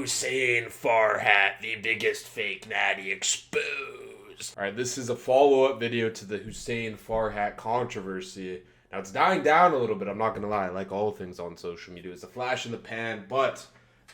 Hussein Farhat, the biggest fake natty exposed. Alright, this is a follow-up video to the Hussein Farhat controversy. Now, it's dying down a little bit, I'm not gonna lie, like all things on social media. It's a flash in the pan, but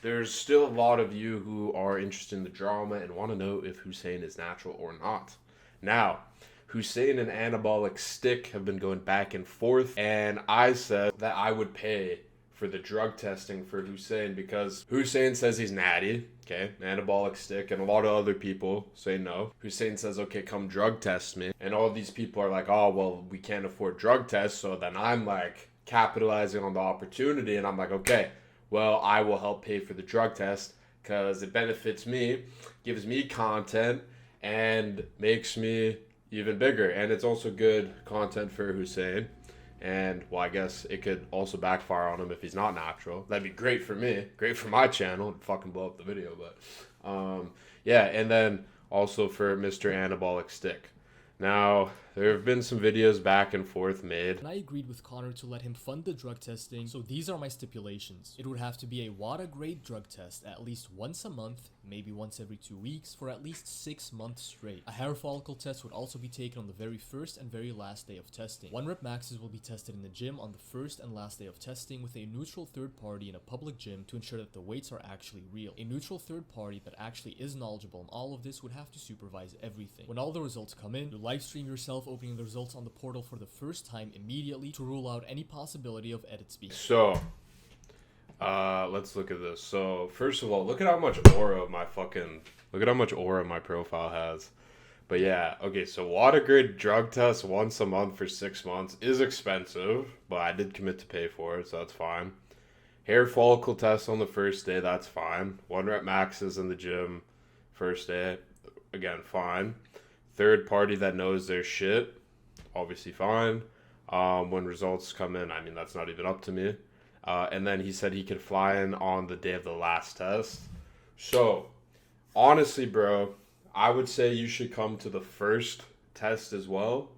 there's still a lot of you who are interested in the drama and want to know if Hussein is natural or not. Now, Hussein and Anabolic Stick have been going back and forth, and I said that I would pay for the drug testing for Hussein because Hussein says he's natty, okay, Anabolic Stick, and a lot of other people say no. Hussein says, okay, come drug test me. And all these people are like, oh, well, we can't afford drug tests. So then I'm like capitalizing on the opportunity, and I'm like, okay, well, I will help pay for the drug test because it benefits me, gives me content, and makes me even bigger. And it's also good content for Hussein. And, well, I guess it could also backfire on him if he's not natural. That'd be great for me. Great for my channel. It'd fucking blow up the video. But, yeah. And then also for Mr. Anabolic Stick. Now, there have been some videos back and forth made. And I agreed with Connor to let him fund the drug testing, so these are my stipulations. It would have to be a WADA-grade drug test at least once a month, maybe once every 2 weeks, for at least 6 months straight. A hair follicle test would also be taken on the very first and very last day of testing. 1 rep maxes will be tested in the gym on the first and last day of testing with a neutral third party in a public gym to ensure that the weights are actually real. A neutral third party that actually is knowledgeable in all of this would have to supervise everything. When all the results come in, you live stream yourself opening the results on the portal for the first time immediately to rule out any possibility of edits being. So, let's look at this. So, first of all, look at how much aura my profile has. But yeah, okay, so water grade drug test once a month for 6 months is expensive, but I did commit to pay for it, so that's fine. Hair follicle test on the first day, that's fine. 1 rep maxes in the gym first day, again, fine. Third party that knows their shit, obviously fine. When results come in, I mean, that's not even up to me. And then he said he could fly in on the day of the last test. So, honestly, bro, I would say you should come to the first test as well.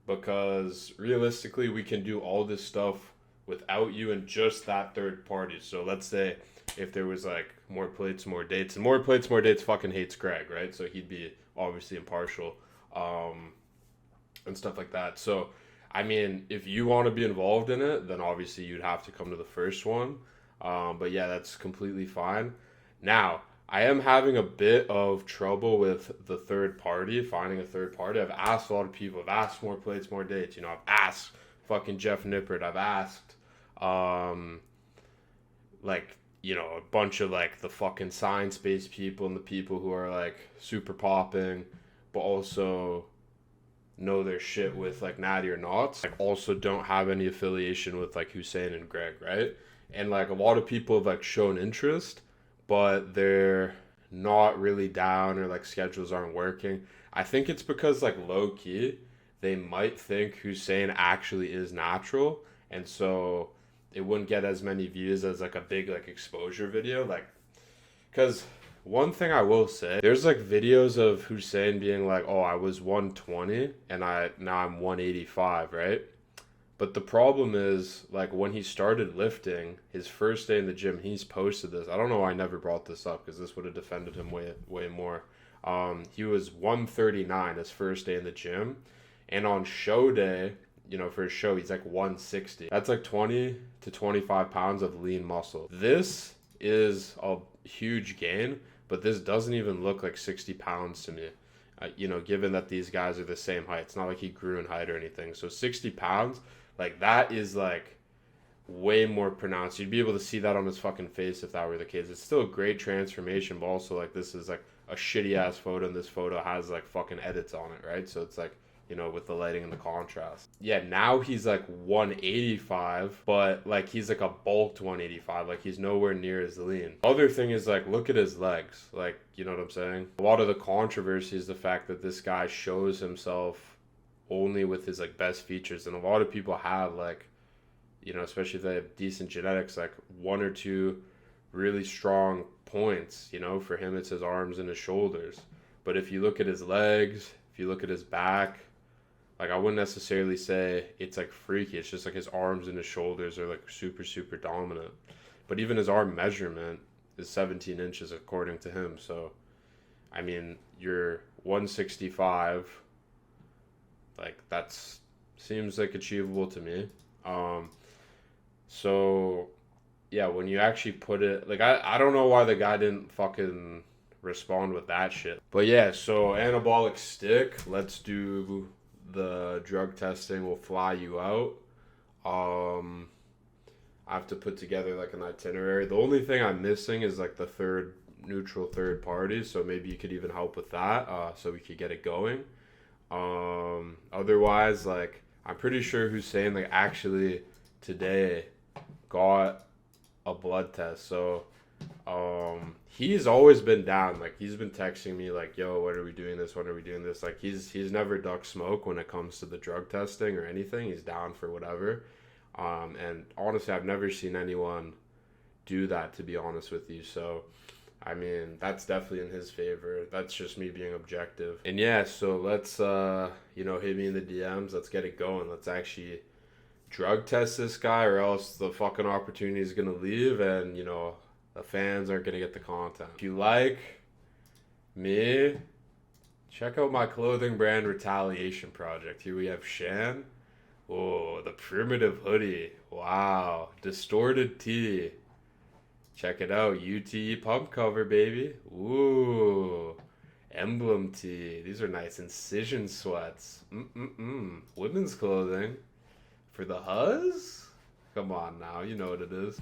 Because realistically, we can do all this stuff without you and just that third party. So let's say if there was like more plates, more dates. And more plates, more dates fucking hates Greg, right? So he'd be obviously impartial. And stuff like that. So, I mean, if you want to be involved in it, then obviously you'd have to come to the first one. But yeah, that's completely fine. Now, I am having a bit of trouble with the third party, finding a third party. I've asked a lot of people. I've asked more plates, more dates. You know, I've asked fucking Jeff Nippert. I've asked, like, you know, a bunch of, like, the fucking science-based people and the people who are, like, super popping, but also know their shit with, like, natty or not. Like, also don't have any affiliation with, like, Hussein and Greg, right? And, like, a lot of people have, like, shown interest, but they're not really down or, like, schedules aren't working. I think it's because, like, low-key, they might think Hussein actually is natural, and so it wouldn't get as many views as, like, a big, like, exposure video. Like, because one thing I will say, there's, like, videos of Hussein being like, oh, I was 120 and now I'm 185, right? But the problem is, like, when he started lifting, his first day in the gym, he's posted this. I don't know why I never brought this up because this would have defended him way more. He was 139 his first day in the gym, and on show day, you know, for his show, he's like 160. That's like 20 to 25 pounds of lean muscle. This is a huge gain, but this doesn't even look like 60 pounds to me. You know, given that these guys are the same height. It's not like he grew in height or anything. So 60 pounds, like, that is, like, way more pronounced. You'd be able to see that on his fucking face if that were the case. It's still a great transformation, but also, like, this is, like, a shitty-ass photo, and this photo has, like, fucking edits on it, right? So it's, like, you know, with the lighting and the contrast. Yeah, now he's, like, 185, but, like, he's, like, a bulked 185. Like, he's nowhere near as lean. Other thing is, like, look at his legs. Like, you know what I'm saying? A lot of the controversy is the fact that this guy shows himself only with his, like, best features. And a lot of people have, like, you know, especially if they have decent genetics, like, 1 or 2 really strong points. You know, for him, it's his arms and his shoulders. But if you look at his legs, if you look at his back, like, I wouldn't necessarily say it's, like, freaky. It's just, like, his arms and his shoulders are, like, super, super dominant. But even his arm measurement is 17 inches according to him. So, I mean, you're 165. Like, that's seems like achievable to me. So yeah, when you actually put it, like, I don't know why the guy didn't fucking respond with that shit. But yeah, so anabolic stick, let's do the drug testing. We'll fly you out. I have to put together like an itinerary. The only thing I'm missing is like the third neutral third party, so maybe you could even help with that, so we could get it going. Otherwise, like, I'm pretty sure Hussein like actually today got a blood test. So he's always been down. Like, he's been texting me like, yo, when are we doing this? When are we doing this? Like, he's never ducked smoke when it comes to the drug testing or anything. He's down for whatever. And honestly, I've never seen anyone do that, to be honest with you. So I mean, that's definitely in his favor. That's just me being objective. And yeah, so let's hit me in the DMs. Let's get it going. Let's actually drug test this guy, or else the fucking opportunity is gonna leave, and the fans aren't gonna get the content. If you like me, check out my clothing brand Retaliation Project. Here we have Shan. Oh, the primitive hoodie. Wow. Distorted tee. Check it out. UTE pump cover, baby. Ooh. Emblem tee. These are nice incision sweats. Women's clothing. For the Huzz? Come on now. You know what it is.